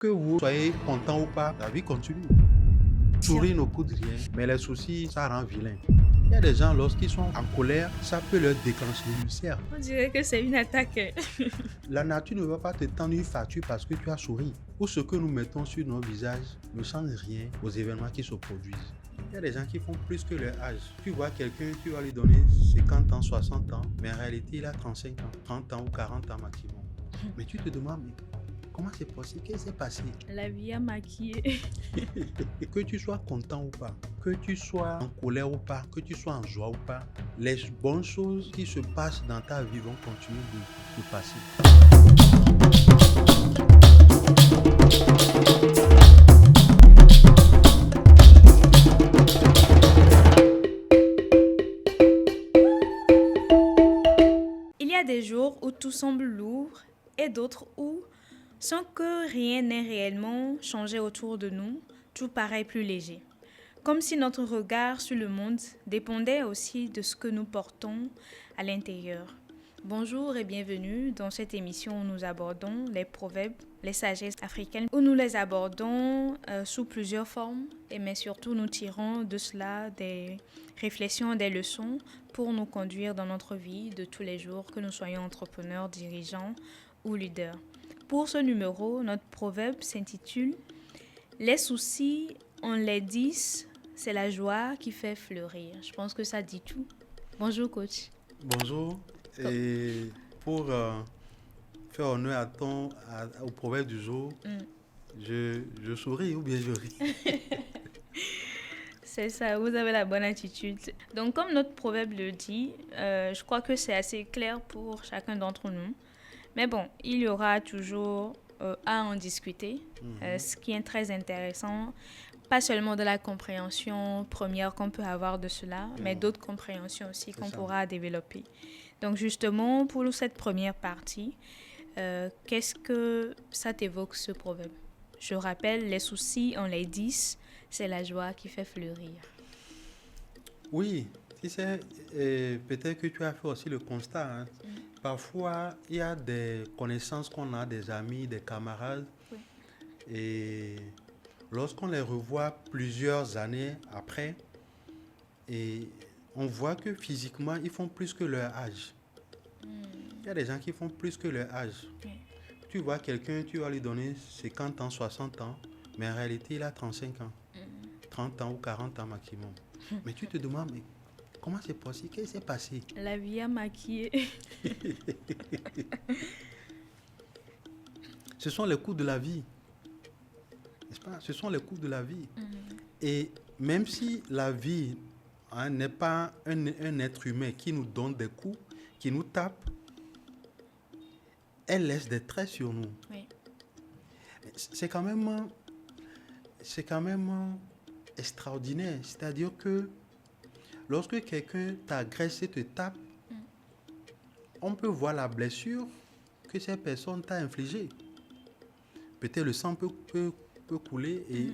Que vous soyez content ou pas, la vie continue. Sourire ne coûte rien, mais les soucis, ça rend vilain. Il y a des gens, lorsqu'ils sont en colère, ça peut leur déclencher l'ulcère. On dirait que c'est une attaque. La nature ne va pas te tendre une facture parce que tu as souri. Ou ce que nous mettons sur nos visages ne change rien aux événements qui se produisent. Il y a des gens qui font plus que leur âge. Tu vois quelqu'un, tu vas lui donner 50 ans, 60 ans, mais en réalité, il a 35 ans, 30 ans ou 40 ans maximum. Mais tu te demandes, mais comment c'est possible? Qu'est-ce qui s'est passé? La vie a maquillé. Que tu sois content ou pas, que tu sois en colère ou pas, que tu sois en joie ou pas, les bonnes choses qui se passent dans ta vie vont continuer de passer. Il y a des jours où tout semble lourd et d'autres où, sans que rien n'ait réellement changé autour de nous, tout paraît plus léger. Comme si notre regard sur le monde dépendait aussi de ce que nous portons à l'intérieur. Bonjour et bienvenue dans cette émission où nous abordons les proverbes, les sagesses africaines, où nous les abordons sous plusieurs formes, mais surtout nous tirons de cela des réflexions, des leçons pour nous conduire dans notre vie de tous les jours, que nous soyons entrepreneurs, dirigeants ou leaders. Pour ce numéro, notre proverbe s'intitule « Les soucis, on les dit, c'est la joie qui fait fleurir ». Je pense que ça dit tout. Bonjour coach. Bonjour. Et pour faire honneur au proverbe du jour, je souris ou bien je ris. C'est ça, vous avez la bonne attitude. Donc comme notre proverbe le dit, je crois que c'est assez clair pour chacun d'entre nous. Mais bon, il y aura toujours à en discuter, ce qui est très intéressant. Pas seulement de la compréhension première qu'on peut avoir de cela, mais d'autres compréhensions aussi qu'on pourra développer. Donc justement, pour cette première partie, qu'est-ce que ça t'évoque ce proverbe? Je rappelle, les soucis, on les dit, c'est la joie qui fait fleurir. Oui, tu sais, peut-être que tu as fait aussi le constat. Parfois, il y a des connaissances qu'on a, des amis, des camarades, et lorsqu'on les revoit plusieurs années après, et on voit que physiquement, ils font plus que leur âge. Il y a des gens qui font plus que leur âge. Tu vois quelqu'un, tu vas lui donner 50 ans, 60 ans, mais en réalité, il a 35 ans, 30 ans ou 40 ans maximum. Mais tu te demandes, mais comment c'est possible? Qu'est-ce qui s'est passé? La vie a maquillé. Ce sont les coups de la vie. N'est-ce pas? Ce sont les coups de la vie. Et même si la vie n'est pas un être humain qui nous donne des coups, qui nous tape, elle laisse des traits sur nous. Oui. C'est quand même extraordinaire. C'est-à-dire que lorsque quelqu'un t'agresse et te tape, on peut voir la blessure que cette personne t'a infligée. Peut-être le sang peut couler et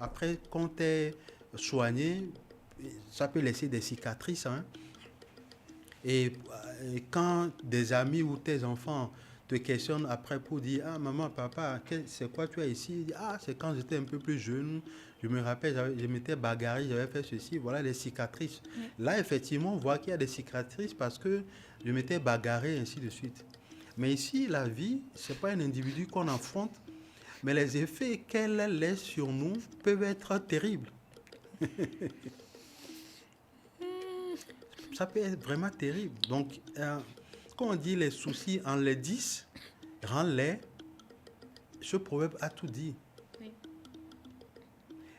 après, quand tu es soigné, ça peut laisser des cicatrices. Et quand des amis ou tes enfants te questionnent après pour dire « Ah, maman, papa, c'est quoi tu as ici ?» « Ah, c'est quand j'étais un peu plus jeune, je me rappelle, je m'étais bagarré, j'avais fait ceci, voilà les cicatrices. » Là, effectivement, on voit qu'il y a des cicatrices parce que je m'étais bagarré, ainsi de suite. Mais ici, la vie, ce n'est pas un individu qu'on affronte, mais les effets qu'elle laisse sur nous peuvent être terribles. Ça peut être vraiment terrible. Donc, quand on dit les soucis en les 10, rends-les, ce proverbe a tout dit. Oui.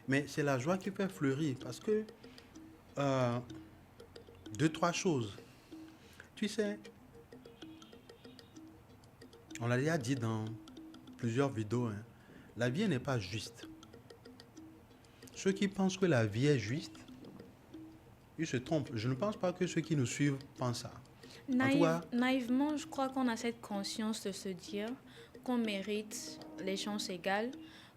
Mais c'est la joie qui fait fleurir parce que deux, trois choses. Tu sais, on l'a déjà dit dans plusieurs vidéos, la vie n'est pas juste. Ceux qui pensent que la vie est juste, ils se trompent. Je ne pense pas que ceux qui nous suivent pensent ça. Naïvement, je crois qu'on a cette conscience de se dire qu'on mérite les chances égales,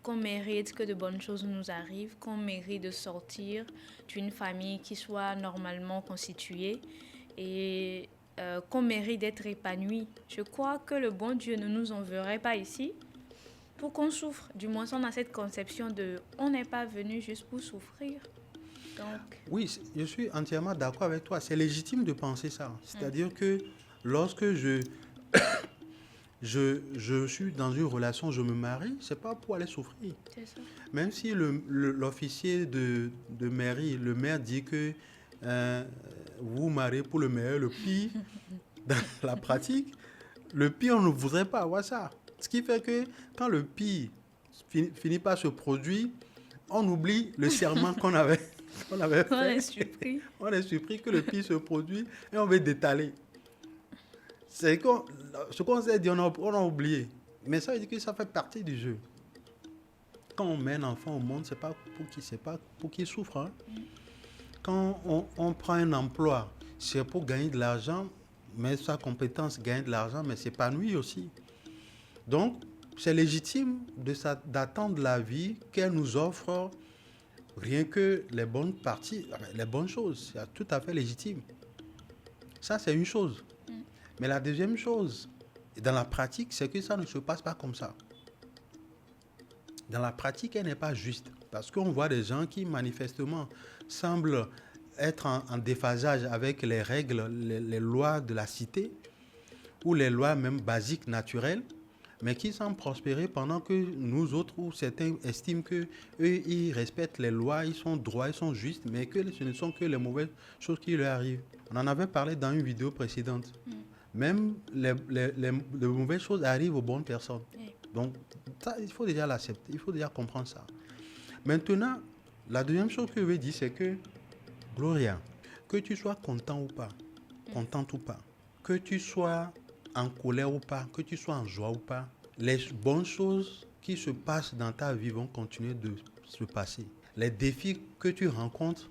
qu'on mérite que de bonnes choses nous arrivent, qu'on mérite de sortir d'une famille qui soit normalement constituée et qu'on mérite d'être épanoui. Je crois que le bon Dieu ne nous enverrait pas ici pour qu'on souffre. Du moins, on a cette conception de on n'est pas venu juste pour souffrir. Donc, Oui, je suis entièrement d'accord avec toi. C'est légitime de penser ça. C'est-à-dire que lorsque je suis dans une relation, je me marie, c'est pas pour aller souffrir. c'est ça. Même si l'officier de mairie, le maire dit que vous vous mariez pour le meilleur, le pire, dans la pratique, le pire, on ne voudrait pas avoir ça. Ce qui fait que quand le pire finit par se produire, on oublie le serment qu'on avait On est fait. surpris. On est surpris que le pire se produit et on veut détaler. Ce qu'on s'est dit, on a oublié. Mais ça veut dire que ça fait partie du jeu. Quand on met un enfant au monde, c'est pas pour qu'il souffre. Hein. Quand on prend un emploi, c'est pour gagner de l'argent, mais sa compétence gagne de l'argent, mais s'épanouir aussi. Donc, c'est légitime d'attendre la vie qu'elle nous offre rien que les bonnes parties, les bonnes choses. C'est tout à fait légitime. Ça, c'est une chose. Mais la deuxième chose, dans la pratique, c'est que ça ne se passe pas comme ça. Dans la pratique, elle n'est pas juste. Parce qu'on voit des gens qui, manifestement, semblent être en déphasage avec les règles, les lois de la cité, ou les lois même basiques, naturelles, mais qui semblent prospérer pendant que nous autres, ou certains estiment qu'eux, ils respectent les lois, ils sont droits, ils sont justes, mais que ce ne sont que les mauvaises choses qui leur arrivent. On en avait parlé dans une vidéo précédente. Même les mauvaises choses arrivent aux bonnes personnes. Donc, ça, il faut déjà l'accepter, il faut déjà comprendre ça. Maintenant, la deuxième chose que je veux dire, c'est que, Gloria, que tu sois content ou pas, contente ou pas, que tu sois en colère ou pas, que tu sois en joie ou pas, les bonnes choses qui se passent dans ta vie vont continuer de se passer. Les défis que tu rencontres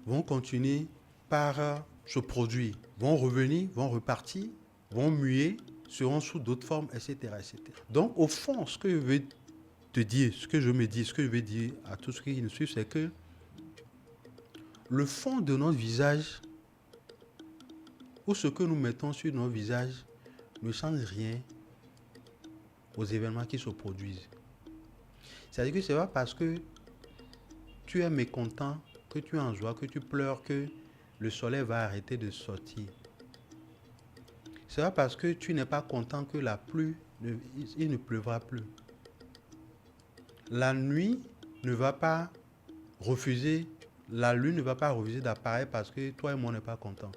vont continuer par se produire, vont revenir, vont repartir, vont muer, seront sous d'autres formes, etc., etc. Donc, au fond, ce que je veux te dire, ce que je me dis, ce que je veux dire à tous ceux qui nous suivent, c'est que le fond de notre visage, ou ce que nous mettons sur notre visage, ne change rien aux événements qui se produisent. C'est-à-dire que ce n'est pas parce que tu es mécontent, que tu es en joie, que tu pleures, que le soleil va arrêter de sortir. C'est pas parce que tu n'es pas content que la pluie, il ne pleuvra plus. La nuit ne va pas refuser, la lune ne va pas refuser d'apparaître parce que toi et moi on n'est pas contents.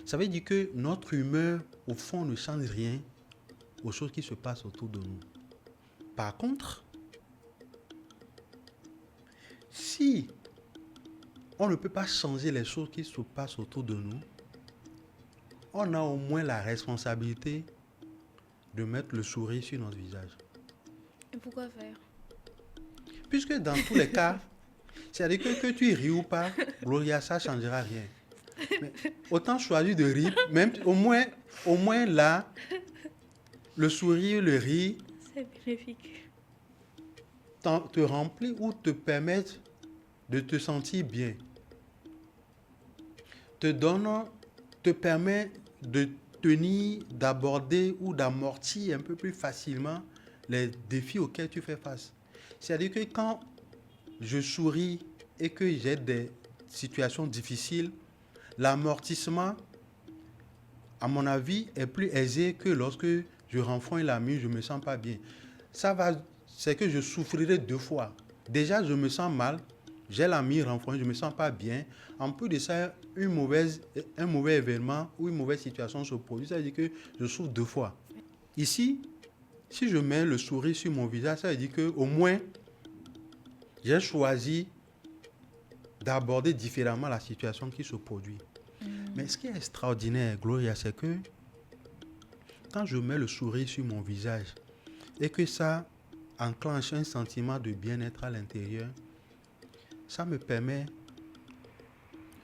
Ça veut dire que notre humeur, au fond, ne change rien aux choses qui se passent autour de nous. Par contre, si on ne peut pas changer les choses qui se passent autour de nous, on a au moins la responsabilité de mettre le sourire sur notre visage. Et pourquoi faire? Puisque dans tous les cas, c'est-à-dire que tu ris ou pas, Gloria, ça ne changera rien. Mais autant choisir de rire, même au moins là, le sourire, le rire, c'est bénéfique. te remplit ou te permettre de te sentir bien. Te permet de tenir, d'aborder ou d'amortir un peu plus facilement les défis auxquels tu fais face. C'est-à-dire que quand je souris et que j'ai des situations difficiles, l'amortissement, à mon avis, est plus aisé que lorsque je renfrogne la mine, je ne me sens pas bien. C'est que je souffrirai deux fois. Déjà, je me sens mal, j'ai la mine renfrognée, je ne me sens pas bien. En plus de ça, un mauvais événement ou une mauvaise situation se produit, ça veut dire que je souffre deux fois. Ici, si je mets le sourire sur mon visage, ça veut dire qu'au moins, j'ai choisi d'aborder différemment la situation qui se produit. Mais ce qui est extraordinaire, Gloria, c'est que quand je mets le sourire sur mon visage et que ça enclenche un sentiment de bien-être à l'intérieur, ça me permet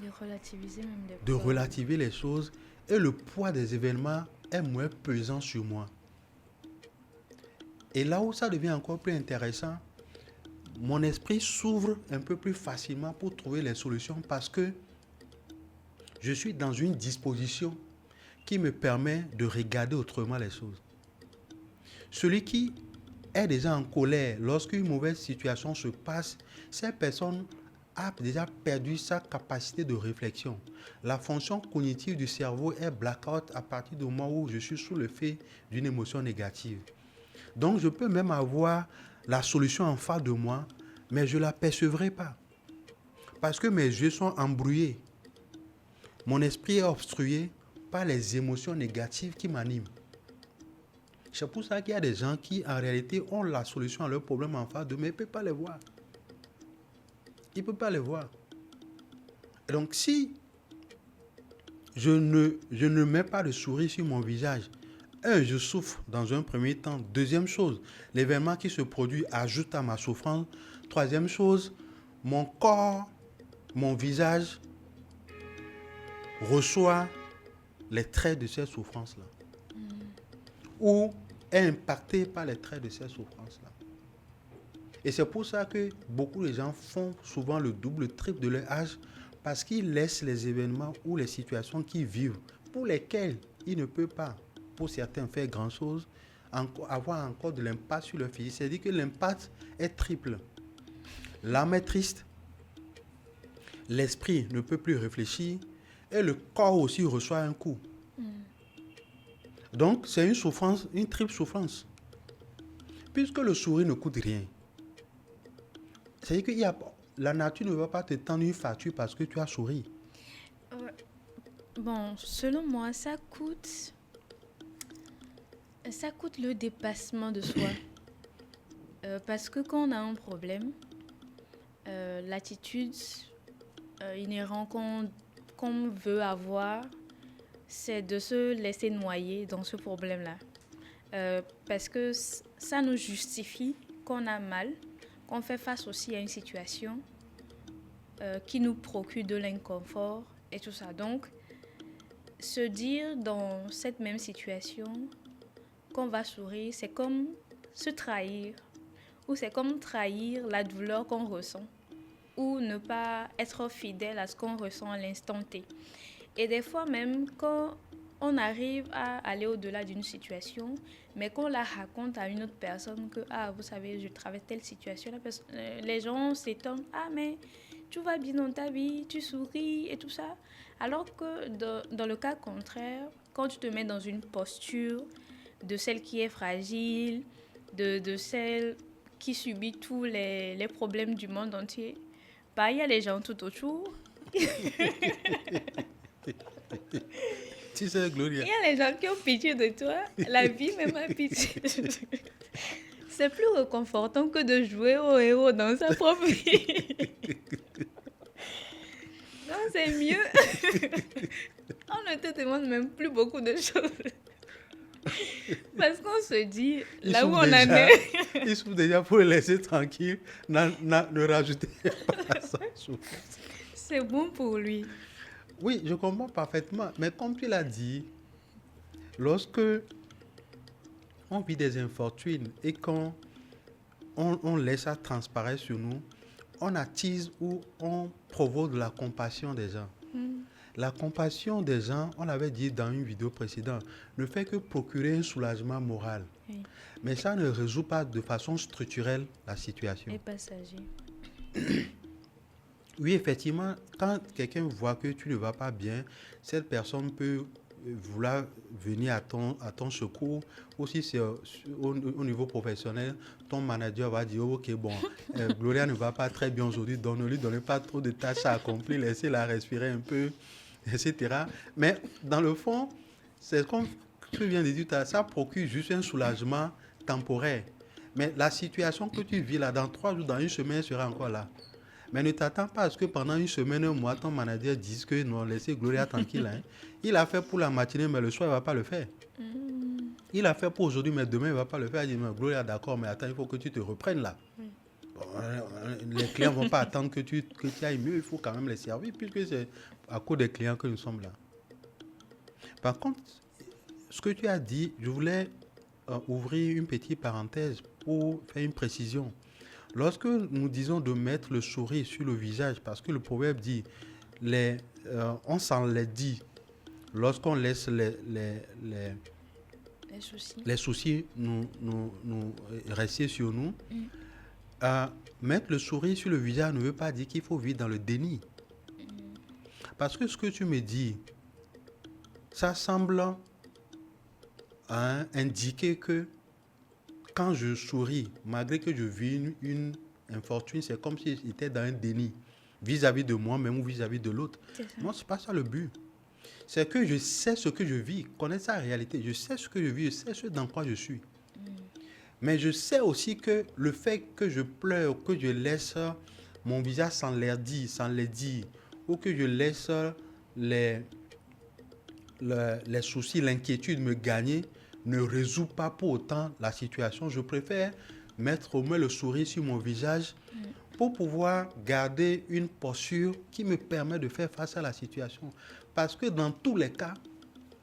De relativiser même de relativiser les choses et le poids des événements est moins pesant sur moi. Et là où ça devient encore plus intéressant, mon esprit s'ouvre un peu plus facilement pour trouver les solutions parce que je suis dans une disposition qui me permet de regarder autrement les choses. Celui qui est déjà en colère, lorsqu'une mauvaise situation se passe, cette personne a déjà perdu sa capacité de réflexion. La fonction cognitive du cerveau est blackout à partir du moment où je suis sous l'effet d'une émotion négative. Donc, je peux même avoir la solution en face de moi, mais je ne l'apercevrai pas. Parce que mes yeux sont embrouillés. Mon esprit est obstrué par les émotions négatives qui m'animent. C'est pour ça qu'il y a des gens qui, en réalité, ont la solution à leurs problèmes en face d'eux, mais ils ne peuvent pas les voir. Ils ne peuvent pas les voir. Et donc, si je ne mets pas de sourire sur mon visage, je souffre dans un premier temps. Deuxième chose, l'événement qui se produit ajoute à ma souffrance. Troisième chose, mon corps, mon visage reçoit les traits de ces souffrances-là. Ou est impacté par les traits de ces souffrances-là. Et c'est pour ça que beaucoup de gens font souvent le double, le triple de leur âge, parce qu'ils laissent les événements ou les situations qu'ils vivent, pour lesquelles ils ne peuvent pas, pour certains, faire grand-chose, avoir encore de l'impact sur leur physique. C'est-à-dire que l'impact est triple. L'âme est triste, l'esprit ne peut plus réfléchir, et le corps aussi reçoit un coup. Donc, c'est une souffrance, une triple souffrance. Puisque le sourire ne coûte rien. C'est-à-dire que la nature ne va pas te tendre une facture parce que tu as souri. Bon, selon moi, ça coûte le dépassement de soi. Parce que quand on a un problème, l'attitude inhérente qu'on veut avoir, c'est de se laisser noyer dans ce problème-là. Parce que ça nous justifie qu'on a mal, qu'on fait face aussi à une situation qui nous procure de l'inconfort et tout ça. Donc, se dire dans cette même situation qu'on va sourire, c'est comme se trahir, ou c'est comme trahir la douleur qu'on ressent, ou ne pas être fidèle à ce qu'on ressent à l'instant T. Et des fois même, quand on arrive à aller au-delà d'une situation, mais qu'on la raconte à une autre personne que, vous savez, je traverse telle situation, les gens s'étonnent, mais tu vas bien dans ta vie, tu souris et tout ça. Alors que dans le cas contraire, quand tu te mets dans une posture de celle qui est fragile, de celle qui subit tous les problèmes du monde entier, il y a les gens tout autour. Tu sais, Gloria. Il y a les gens qui ont pitié de toi. La vie même a pitié. C'est plus réconfortant que de jouer au héros dans sa propre vie. Non, c'est mieux. On ne te demande même plus beaucoup de choses. Parce qu'on se dit, là où on en est... Il souffre déjà pour le laisser tranquille. Ne rajoutez pas ça. C'est bon pour lui. Oui, je comprends parfaitement. Mais comme tu l'as dit, lorsque on vit des infortunes et qu'on laisse ça transparaître sur nous, on attise ou on provoque de la compassion des gens. La compassion des gens, on l'avait dit dans une vidéo précédente, ne fait que procurer un soulagement moral. Oui. Mais ça ne résout pas de façon structurelle la situation. Et passager. Oui, effectivement, quand quelqu'un voit que tu ne vas pas bien, cette personne peut vouloir venir à ton secours. Ou si c'est au niveau professionnel, ton manager va dire, ok, bon, Gloria ne va pas très bien aujourd'hui, donnez pas trop de tâches à accomplir, laissez-la respirer un peu, etc. Mais dans le fond, c'est comme tu viens de dire, ça procure juste un soulagement temporaire. Mais la situation que tu vis là, dans 3 jours, dans une semaine, sera encore là. Mais ne t'attends pas à ce que pendant une semaine, un mois, ton manager dise que non, laissez Gloria tranquille. Hein. Il a fait pour la matinée, mais le soir, il ne va pas le faire. Il a fait pour aujourd'hui, mais demain, il ne va pas le faire. Il dit, mais Gloria, d'accord, mais attends, il faut que tu te reprennes là. Bon, les clients ne vont pas attendre que tu ailles mieux, il faut quand même les servir, puisque c'est à cause des clients que nous sommes là. Par contre, ce que tu as dit, je voulais ouvrir une petite parenthèse pour faire une précision. Lorsque nous disons de mettre le sourire sur le visage, parce que le proverbe dit, on s'en les dit, lorsqu'on laisse les soucis nous rester sur nous. Mettre le sourire sur le visage ne veut pas dire qu'il faut vivre dans le déni. Parce que ce que tu me dis, ça semble indiquer que quand je souris, malgré que je vis une infortune, c'est comme si j'étais dans un déni vis-à-vis de moi-même ou vis-à-vis de l'autre. Non, ce n'est pas ça le but. C'est que je sais ce que je vis, connaître sa réalité. Je sais ce que je vis, je sais ce dans quoi je suis. Mais je sais aussi que le fait que je pleure, que je laisse mon visage sans les dire, ou que je laisse les soucis, l'inquiétude me gagner, ne résout pas pour autant la situation. Je préfère mettre au moins le sourire sur mon visage pour pouvoir garder une posture qui me permet de faire face à la situation. Parce que dans tous les cas,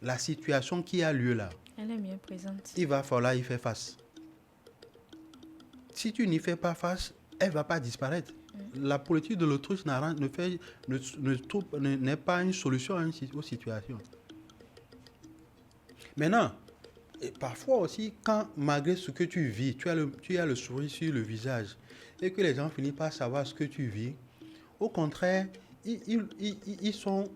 la situation qui a lieu là, elle est bien présente. Il va falloir y faire face. Si tu n'y fais pas face, elle ne va pas disparaître. La politique de l'autruche n'est pas une solution aux situations. Maintenant, et parfois aussi, quand malgré ce que tu vis, tu as le sourire sur le visage et que les gens finissent par savoir ce que tu vis, au contraire, ils sont,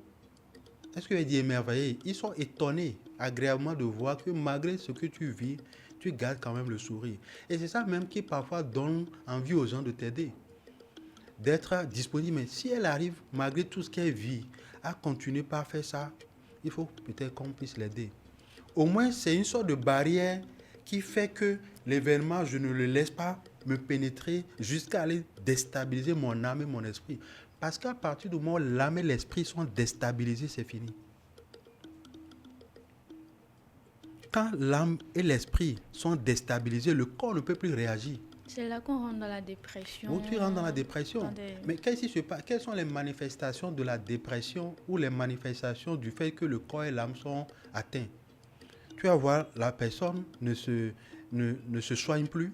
est-ce que je vais dire émerveillés, ils sont étonnés agréablement de voir que malgré ce que tu vis, tu gardes quand même le sourire. Et c'est ça même qui parfois donne envie aux gens de t'aider, d'être disponible. Mais si elle arrive, malgré tout ce qu'elle vit, à continuer par faire ça, il faut peut-être qu'on puisse l'aider. Au moins, c'est une sorte de barrière qui fait que l'événement, je ne le laisse pas me pénétrer jusqu'à aller déstabiliser mon âme et mon esprit. Parce qu'à partir du moment où l'âme et l'esprit sont déstabilisés, c'est fini. Quand l'âme et l'esprit sont déstabilisés, le corps ne peut plus réagir. C'est là qu'on rentre dans la dépression. Où tu rentres dans la dépression. Mais qu'est-ce qui se passe? Quelles sont les manifestations de la dépression ou les manifestations du fait que le corps et l'âme sont atteints? Tu vas voir, la personne ne se soigne plus.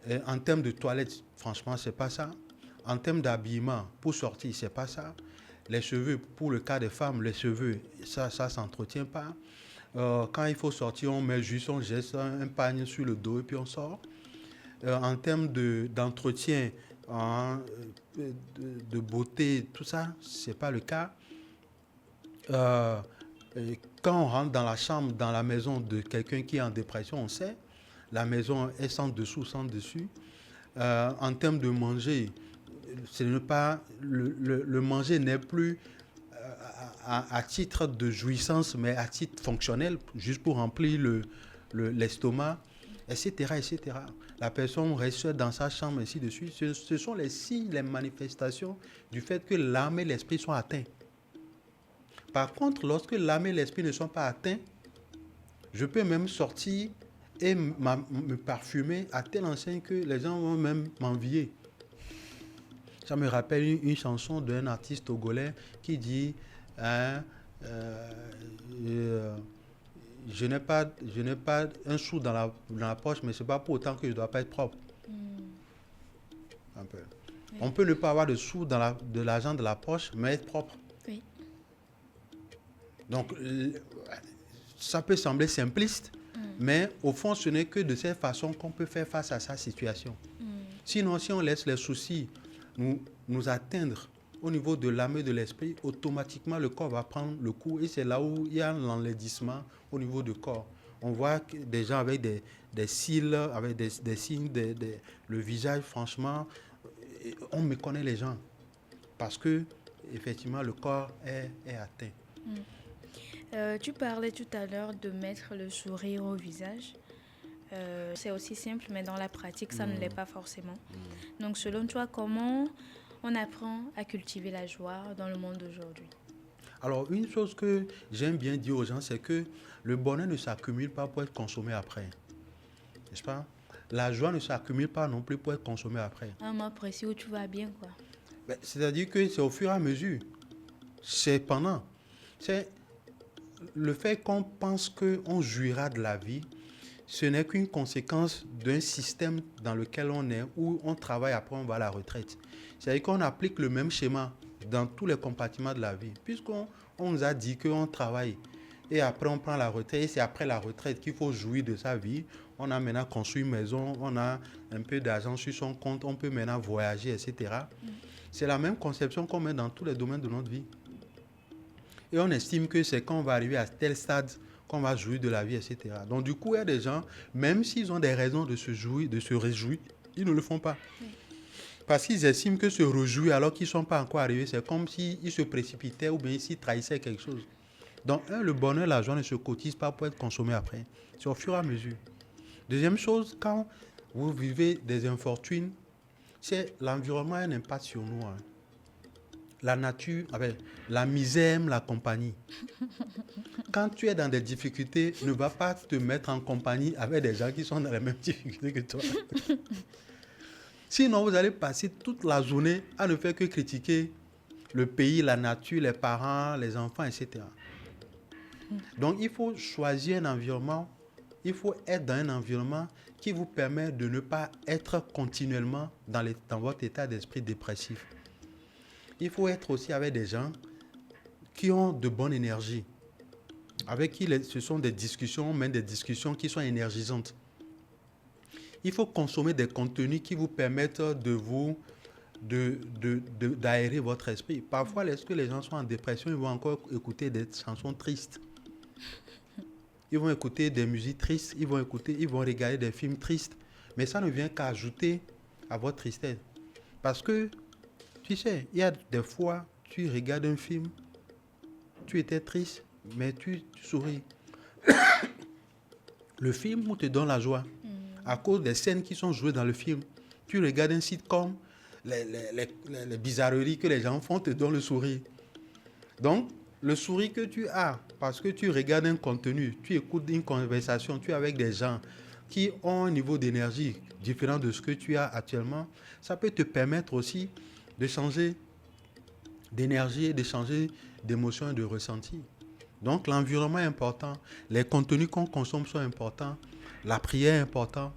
Et en termes de toilette, franchement, c'est pas ça. En termes d'habillement, pour sortir, c'est pas ça. Les cheveux, pour le cas des femmes, les cheveux, ça s'entretient pas. Quand il faut sortir, on met juste, on geste un pagne sur le dos et puis on sort. En termes d'entretien, de beauté, tout ça, c'est pas le cas. Quand on rentre dans la chambre, dans la maison de quelqu'un qui est en dépression, on sait, la maison est sans dessous, sans dessus. En termes de manger, le manger n'est plus à titre de jouissance, mais à titre fonctionnel, juste pour remplir l'estomac, etc., etc. La personne reste dans sa chambre, ainsi de suite. Ce sont les signes, les manifestations du fait que l'âme et l'esprit sont atteints. Par contre, lorsque l'âme et l'esprit ne sont pas atteints, je peux même sortir et me parfumer à telle enseigne que les gens vont même m'envier. Ça me rappelle une chanson d'un artiste togolais qui dit je n'ai pas un sou dans la poche, mais ce n'est pas pour autant que je ne dois pas être propre. Un peu. Oui. On peut ne pas avoir de sous de l'argent de la poche, mais être propre. Oui. Donc, ça peut sembler simpliste, mais au fond, ce n'est que de cette façon qu'on peut faire face à sa situation. Sinon, si on laisse les soucis nous atteindre au niveau de l'âme et de l'esprit, automatiquement, le corps va prendre le coup. Et c'est là où il y a l'enlaidissement au niveau du corps. On voit des gens avec des cils, avec des signes, le visage, franchement, on méconnaît les gens. Parce que, effectivement, le corps est atteint. Tu parlais tout à l'heure de mettre le sourire au visage. C'est aussi simple, mais dans la pratique, ça ne l'est pas forcément. Donc, selon toi, comment on apprend à cultiver la joie dans le monde d'aujourd'hui? Alors, une chose que j'aime bien dire aux gens, c'est que le bonheur ne s'accumule pas pour être consommé après. N'est-ce pas? La joie ne s'accumule pas non plus pour être consommée après. Un mois précis où tu vas bien, quoi. C'est-à-dire que c'est au fur et à mesure. C'est pendant. C'est le fait qu'on pense qu'on jouira de la vie, ce n'est qu'une conséquence d'un système dans lequel on est, où on travaille, après on va à la retraite. C'est-à-dire qu'on applique le même schéma dans tous les compartiments de la vie. Puisqu'on nous a dit qu'on travaille, Et après, on prend la retraite. Et c'est après la retraite qu'il faut jouir de sa vie. On a maintenant construit une maison, on a un peu d'argent sur son compte, on peut maintenant voyager, etc. C'est la même conception qu'on met dans tous les domaines de notre vie. Et on estime que c'est quand on va arriver à tel stade qu'on va jouir de la vie, etc. Donc du coup, il y a des gens, même s'ils ont des raisons de se jouir, de se réjouir, ils ne le font pas. Parce qu'ils estiment que se réjouir alors qu'ils ne sont pas encore arrivés, c'est comme s'ils se précipitaient ou bien s'ils trahissaient quelque chose. Donc, le bonheur, la joie ne se cotise pas pour être consommé après. C'est au fur et à mesure. Deuxième chose, quand vous vivez des infortunes, c'est l'environnement a un impact sur nous. Hein. La nature, la misère aime la compagnie. Quand tu es dans des difficultés, ne va pas te mettre en compagnie avec des gens qui sont dans les mêmes difficultés que toi. Sinon, vous allez passer toute la journée à ne faire que critiquer le pays, la nature, les parents, les enfants, etc. Donc, il faut choisir un environnement, il faut être dans un environnement qui vous permet de ne pas être continuellement dans votre état d'esprit dépressif. Il faut être aussi avec des gens qui ont de bonne énergie, avec qui ce sont des discussions, même des discussions qui sont énergisantes. Il faut consommer des contenus qui vous permettent d'aérer votre esprit. Parfois, lorsque les gens sont en dépression, ils vont encore écouter des chansons tristes. Ils vont écouter des musiques tristes, ils vont regarder des films tristes. Mais ça ne vient qu'ajouter à votre tristesse. Parce que, tu sais, il y a des fois, tu regardes un film, tu étais triste, mais tu souris. Le film te donne la joie. À cause des scènes qui sont jouées dans le film. Tu regardes un sitcom, les bizarreries que les gens font te donnent le sourire. Donc, le sourire que tu as, parce que tu regardes un contenu, tu écoutes une conversation, tu es avec des gens qui ont un niveau d'énergie différent de ce que tu as actuellement, ça peut te permettre aussi de changer d'énergie, de changer d'émotion et de ressenti. Donc, l'environnement est important, les contenus qu'on consomme sont importants, la prière est importante,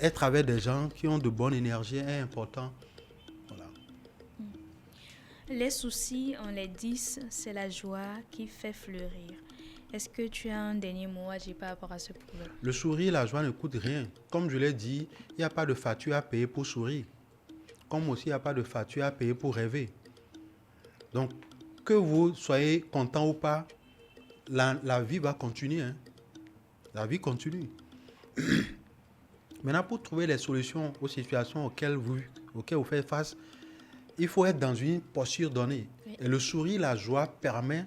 être avec des gens qui ont de bonne énergie est important. Voilà. Les soucis, on les dit, c'est la joie qui fait fleurir. Est-ce que tu as un dernier mot à dire par rapport à ce problème? Le sourire, la joie ne coûte rien. Comme je l'ai dit, il n'y a pas de facture à payer pour sourire. Comme aussi, il n'y a pas de facture à payer pour rêver. Donc, que vous soyez content ou pas, la vie va continuer. Hein. La vie continue. Maintenant, pour trouver les solutions aux situations auxquelles vous faites face, il faut être dans une posture donnée. Oui. Et le sourire, la joie permet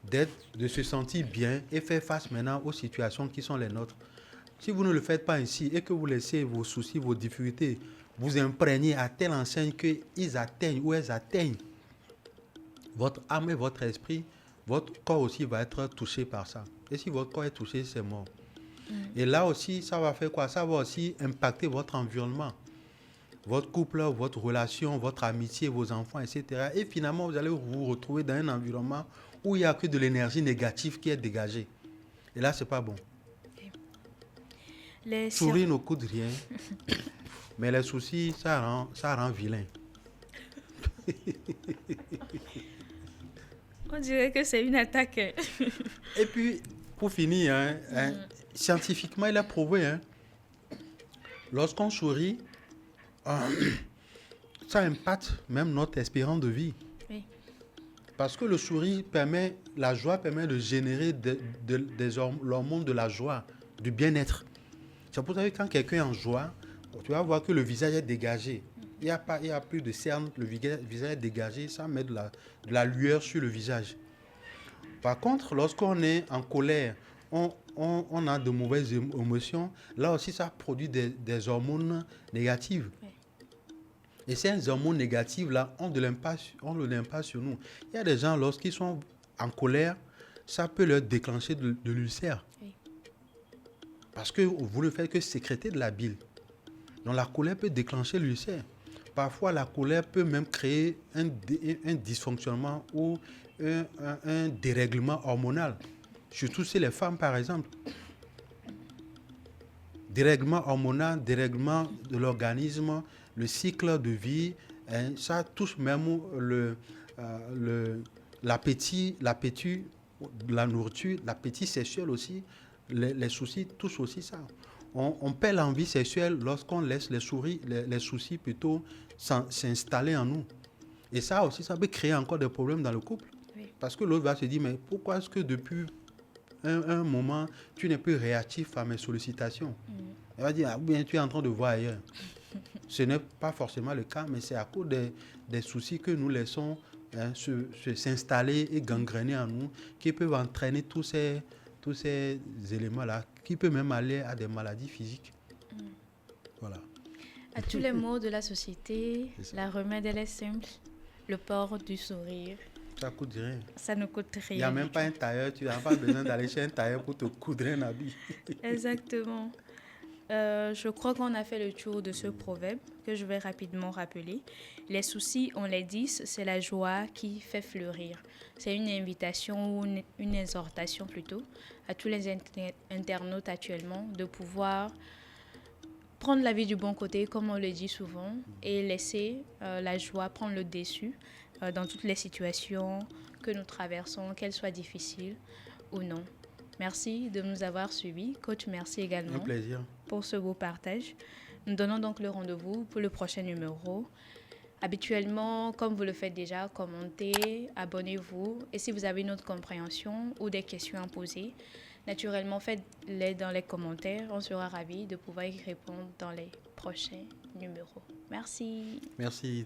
de se sentir bien et faire face maintenant aux situations qui sont les nôtres. Si vous ne le faites pas ainsi et que vous laissez vos soucis, vos difficultés vous imprégner à telle enseigne qu'ils atteignent ou elles atteignent votre âme et votre esprit, votre corps aussi va être touché par ça. Et si votre corps est touché, c'est mort. Et là aussi, ça va faire quoi? Ça va aussi impacter votre environnement, votre couple, votre relation, votre amitié, vos enfants, etc. Et finalement, vous allez vous retrouver dans un environnement où il n'y a que de l'énergie négative qui est dégagée. Et là, ce n'est pas bon. Sourire ne coûte rien, mais les soucis, ça rend vilain. On dirait que c'est une attaque. Et puis, pour finir, scientifiquement, il est prouvé, lorsqu'on sourit, ça impacte même notre espérance de vie. Oui. Parce que le sourire la joie permet de générer des hormones de la joie, du bien-être. C'est pour ça que quand quelqu'un est en joie, tu vas voir que le visage est dégagé. Il n'y a plus de cernes, le visage est dégagé, ça met de la lueur sur le visage. Par contre, lorsqu'on est en colère, on a de mauvaises émotions, là aussi ça produit des hormones négatives. Oui. Et ces hormones négatives-là ont de l'impact sur nous. Il y a des gens, lorsqu'ils sont en colère, ça peut leur déclencher de l'ulcère. Oui. Parce que vous ne faites que sécréter de la bile. Donc la colère peut déclencher l'ulcère. Parfois, la colère peut même créer un dysfonctionnement ou un dérèglement hormonal. Surtout chez les femmes, par exemple. Dérèglement hormonal, dérèglement de l'organisme, le cycle de vie, ça touche même l'appétit la nourriture, l'appétit sexuel aussi, les soucis touchent aussi ça. On perd l'envie sexuelle lorsqu'on laisse les soucis plutôt s'installer en nous. Et ça aussi, ça peut créer encore des problèmes dans le couple. Oui. Parce que l'autre va se dire, mais pourquoi est-ce que depuis un moment, tu n'es plus réactif à mes sollicitations? Elle va dire, ah, ou bien tu es en train de voir ailleurs. Ce n'est pas forcément le cas, mais c'est à cause des soucis que nous laissons s'installer et gangréner en nous, qui peuvent entraîner tous ces éléments-là, qui peuvent même aller à des maladies physiques. Voilà. À tous les maux de la société, la remède, elle est simple. Le port du sourire. Ça coûte rien. Ça ne coûte rien. Il n'y a même pas un tailleur, tu n'as pas besoin d'aller chez un tailleur pour te coudre un habit. Exactement. Je crois qu'on a fait le tour de ce proverbe que je vais rapidement rappeler. Les soucis, on les dit, c'est la joie qui fait fleurir. C'est une invitation ou une exhortation plutôt à tous les internautes actuellement de pouvoir prendre la vie du bon côté, comme on le dit souvent, et laisser la joie prendre le dessus dans toutes les situations que nous traversons, qu'elles soient difficiles ou non. Merci de nous avoir suivis. Coach, merci également. Un plaisir. Pour ce beau partage. Nous donnons donc le rendez-vous pour le prochain numéro. Habituellement, comme vous le faites déjà, commentez, abonnez-vous. Et si vous avez une autre compréhension ou des questions à poser, naturellement, faites-les dans les commentaires. On sera ravis de pouvoir y répondre dans les prochains numéros. Merci. Merci.